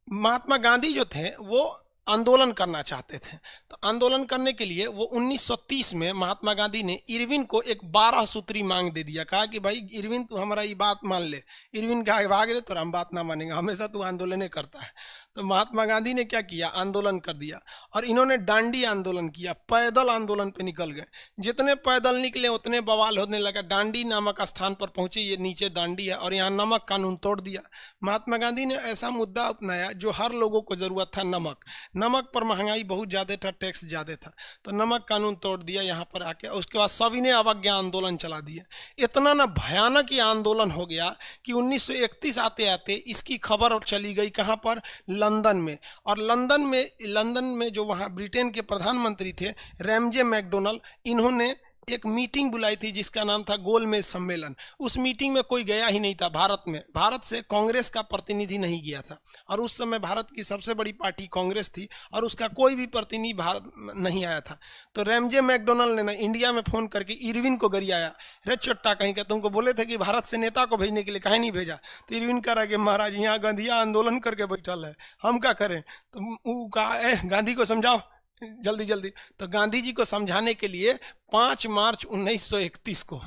महात्मा गांधी जो थे वो आंदोलन करना चाहते थे। तो आंदोलन करने के लिए वो 1930 में महात्मा गांधी ने इरविन को एक 12 सूत्री मांग दे दिया। कहा कि भाई इरविन तू हमारा ये बात मान ले। इरविन कहा भाग रे तो हम बात ना मानेंगे, हमेशा तू आंदोलन करता है। तो महात्मा गांधी ने क्या किया, आंदोलन कर दिया। और इन्होंने डांडी आंदोलन किया, पैदल आंदोलन पे निकल गए। जितने पैदल निकले उतने बवाल होने लगा। डांडी नामक स्थान पर पहुंचे, ये नीचे डांडी है, और यहाँ नमक कानून तोड़ दिया। महात्मा गांधी ने ऐसा मुद्दा अपनाया जो हर लोगों को जरूरत था, नमक। नमक पर महंगाई बहुत ज़्यादा था, टैक्स ज़्यादा था, तो नमक कानून तोड़ दिया यहाँ पर आके। उसके बाद सभी ने अवज्ञा आंदोलन चला दिया। इतना ना भयानक ये आंदोलन हो गया कि 1931 आते आते इसकी खबर चली गई कहाँ पर, लंदन में। और लंदन में जो वहाँ ब्रिटेन के प्रधानमंत्री थे रैमजे मैकडोनल्ड, इन्होंने एक मीटिंग बुलाई थी जिसका नाम था गोलमेज सम्मेलन। उस मीटिंग में कोई गया ही नहीं था भारत में, भारत से कांग्रेस का प्रतिनिधि नहीं गया था। और उस समय भारत की सबसे बड़ी पार्टी कांग्रेस थी और उसका कोई भी प्रतिनिधि भारत नहीं आया था। तो रैमजे मैकडोनल्ड ने ना इंडिया में फ़ोन करके इरविन को गरियाया, रे चट्टा कहीं का, तुमको बोले थे कि भारत से नेता को भेजने के लिए, काहे नहीं भेजा। तो इरविन कह रहा कि महाराज यहाँ गांधिया आंदोलन करके बैठल है, हम क्या करें। तो वो कहा गांधी को समझाओ जल्दी जल्दी। तो गांधी जी को समझाने के लिए 5 मार्च 1931 को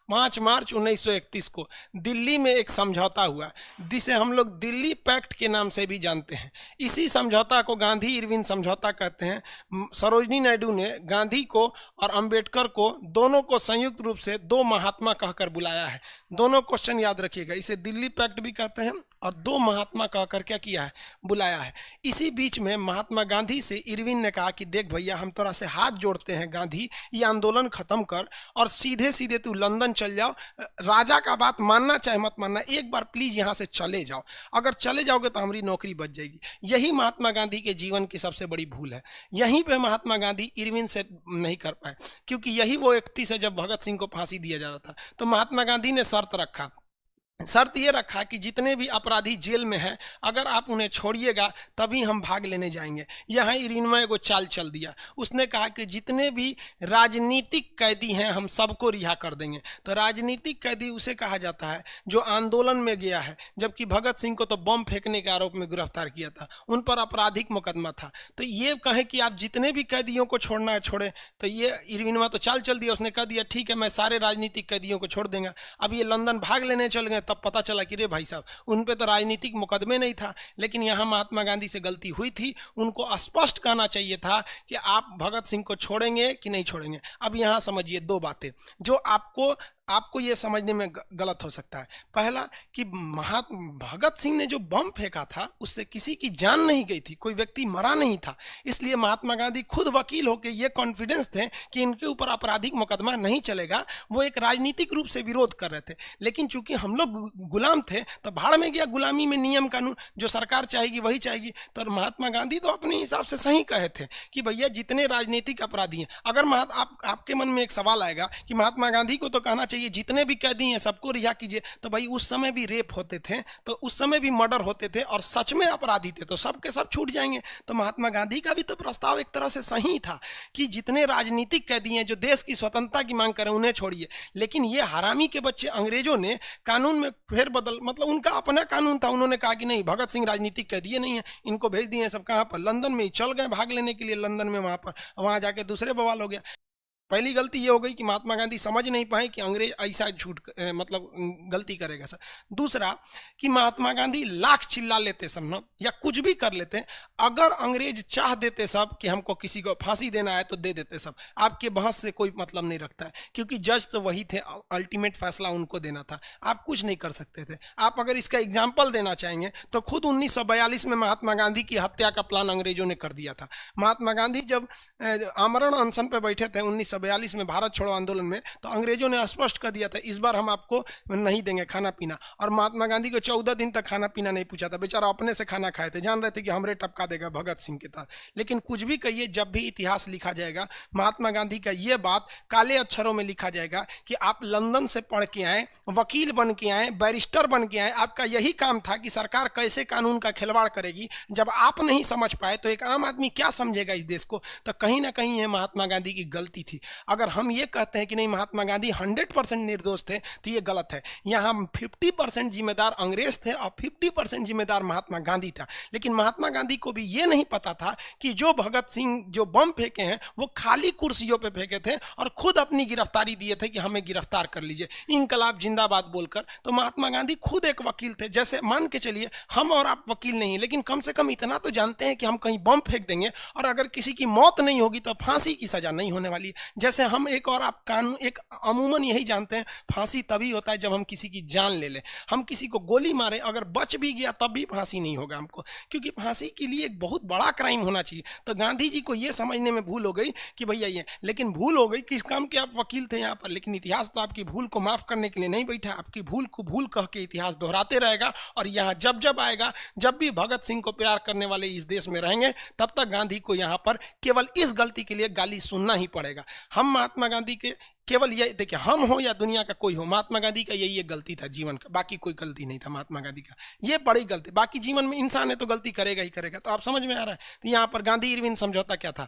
5 मार्च 1931 को दिल्ली में एक समझौता हुआ, जिसे हम लोग दिल्ली पैक्ट के नाम से भी जानते हैं। इसी समझौता को गांधी इरविन समझौता कहते हैं। सरोजिनी नायडू ने गांधी को और अंबेडकर को, दोनों को संयुक्त रूप से दो महात्मा कहकर बुलाया है। दोनों क्वेश्चन याद रखिएगा, इसे दिल्ली पैक्ट भी कहते हैं और दो महात्मा कहकर क्या किया है, बुलाया है। इसी बीच में महात्मा गांधी से इरविन ने कहा कि देख भैया, हम तोरा से हाथ जोड़ते हैं गांधी, ये आंदोलन खत्म कर और सीधे सीधे तू लंदन चल जाओ। राजा का बात मानना चाहे मत मानना, एक बार प्लीज यहाँ से चले जाओ। अगर चले जाओगे तो हमारी नौकरी बच जाएगी। यही महात्मा गांधी के जीवन की सबसे बड़ी भूल है। यहीं पे महात्मा गांधी इरविन से नहीं कर पाए, क्योंकि यही वो व्यक्ति है जब भगत सिंह को फांसी दिया जा रहा था। तो महात्मा गांधी ने शर्त ये रखा कि जितने भी अपराधी जेल में हैं, अगर आप उन्हें छोड़िएगा तभी हम भाग लेने जाएंगे। यहाँ इरविन को चाल चल दिया। उसने कहा कि जितने भी राजनीतिक कैदी हैं हम सबको रिहा कर देंगे। तो राजनीतिक कैदी उसे कहा जाता है जो आंदोलन में गया है, जबकि भगत सिंह को तो बम फेंकने के आरोप में गिरफ्तार किया था, उन पर आपराधिक मुकदमा था। तो ये कहे कि आप जितने भी कैदियों को छोड़ना है छोड़े, तो ये इरविन तो चाल चल दिया। उसने कह दिया ठीक है, मैं सारे राजनीतिक कैदियों को छोड़ देंगे। अब ये लंदन भाग लेने चल गए, तब पता चला कि रे भाई साहब, उन पे तो राजनीतिक मुकदमे नहीं था। लेकिन यहाँ महात्मा गांधी से गलती हुई थी। उनको स्पष्ट कहना चाहिए था कि आप भगत सिंह को छोड़ेंगे कि नहीं छोड़ेंगे। अब यहाँ समझिए दो बातें जो आपको ये समझने में गलत हो सकता है। पहला कि भगत सिंह ने जो बम फेंका था उससे किसी की जान नहीं गई थी, कोई व्यक्ति मरा नहीं था। इसलिए महात्मा गांधी खुद वकील होकर ये कॉन्फिडेंस थे कि इनके ऊपर आपराधिक मुकदमा नहीं चलेगा। वो एक राजनीतिक रूप से विरोध कर रहे थे। लेकिन चूंकि हम लोग गुलाम थे तो भाड़ में गया गुलामी में, नियम कानून जो सरकार चाहेगी वही चाहेगी। तो महात्मा गांधी तो अपने हिसाब से सही कहे थे कि भैया जितने राजनीतिक अपराधी हैं, अगर आपके मन में एक सवाल आएगा कि महात्मा गांधी को तो कहना चाहिए ये जितने भी कैदी हैं सबको रिहा कीजिए, तो भाई उस समय भी रेप होते थे, तो उस समय भी मर्डर होते थे और सच में अपराधी थे, तो सब के सब छूट जाएंगे। तो महात्मा गांधी का भी तो प्रस्ताव एक तरह से सही था कि जितने राजनीतिक कैदी हैं जो देश की स्वतंत्रता की मांग करें उन्हें छोड़िए। लेकिन ये हरामी के बच्चे अंग्रेजों ने कानून में फेरबदल, मतलब उनका अपना कानून था। उन्होंने कहा कि नहीं, भगत सिंह राजनीतिक कैदी नहीं है, इनको भेज दिए सब कहाँ पर, लंदन में ही चल गए भाग लेने के लिए। लंदन में वहां जाके दूसरे बवाल हो गया। पहली गलती ये हो गई कि महात्मा गांधी समझ नहीं पाए कि अंग्रेज ऐसा मतलब गलती करेगा सर। दूसरा कि महात्मा गांधी लाख चिल्ला लेते सब ना, या कुछ भी कर लेते, अगर अंग्रेज चाह देते सब कि हमको किसी को फांसी देना है तो दे देते सब। आपके बहस से कोई मतलब नहीं रखता है, क्योंकि जज तो वही थे, अल्टीमेट फैसला उनको देना था, आप कुछ नहीं कर सकते थे। आप अगर इसका एग्जाम्पल देना चाहेंगे तो खुद 1942 में महात्मा गांधी की हत्या का प्लान अंग्रेजों ने कर दिया था। महात्मा गांधी जब आमरण अनशन पर बैठे थे 1942 में भारत छोड़ो आंदोलन में, तो अंग्रेजों ने स्पष्ट कर दिया था इस बार हम आपको नहीं देंगे खाना पीना। और महात्मा गांधी को 14 दिन तक खाना पीना नहीं पूछा था, बेचारा अपने से खाना खाए थे, जान रहे थे कि हमरे टपका देगा भगत सिंह के साथ। लेकिन कुछ भी कहिए, जब भी इतिहास लिखा जाएगा महात्मा गांधी का ये बात काले अक्षरों में लिखा जाएगा कि आप लंदन से पढ़ के आए, वकील बन के आए, बैरिस्टर बन के आए, आपका यही काम था कि सरकार कैसे कानून का खिलवाड़ करेगी। जब आप नहीं समझ पाए तो एक आम आदमी क्या समझेगा इस देश को। तो कहीं ना कहीं ये महात्मा गांधी की गलती थी। अगर हम ये कहते हैं कि नहीं महात्मा गांधी 100% निर्दोष थे तो ये गलत है। यहाँ 50% जिम्मेदार अंग्रेज थे और 50% जिम्मेदार महात्मा गांधी था। लेकिन महात्मा गांधी को भी ये नहीं पता था कि जो भगत सिंह जो बम फेंके हैं वो खाली कुर्सियों पे फेंके थे और खुद अपनी गिरफ्तारी दिए थे कि हमें गिरफ्तार कर लीजिए, इंकलाब जिंदाबाद बोलकर। तो महात्मा गांधी खुद एक वकील थे। जैसे मान के चलिए हम और आप वकील नहीं, लेकिन कम से कम इतना तो जानते हैं कि हम कहीं बम फेंक देंगे और अगर किसी की मौत नहीं होगी तो फांसी की सजा नहीं होने वाली है। जैसे हम एक और आप कानून एक अमूमन यही जानते हैं, फांसी तभी होता है जब हम किसी की जान ले लें। हम किसी को गोली मारे अगर बच भी गया तब भी फांसी नहीं होगा हमको, क्योंकि फांसी के लिए एक बहुत बड़ा क्राइम होना चाहिए। तो गांधी जी को यह समझने में भूल हो गई कि भैया ये, लेकिन भूल हो गई किस काम के, आप वकील थे यहाँ पर। लेकिन इतिहास तो आपकी भूल को माफ करने के लिए नहीं बैठा, आपकी भूल को भूल कह के इतिहास दोहराते रहेगा। और यहाँ जब जब आएगा, जब भी भगत सिंह को प्यार करने वाले इस देश में रहेंगे, तब तक गांधी को यहाँ पर केवल इस गलती के लिए गाली सुनना ही पड़ेगा। हम महात्मा गांधी के केवल ये देखिए, हम हो या दुनिया का कोई हो, महात्मा गांधी का यही एक गलती था जीवन का, बाकी कोई गलती नहीं था महात्मा गांधी का। ये बड़ी गलती, बाकी जीवन में इंसान है तो गलती करेगा ही करेगा। तो आप समझ में आ रहा है। तो यहाँ पर गांधी इरविन समझौता क्या था?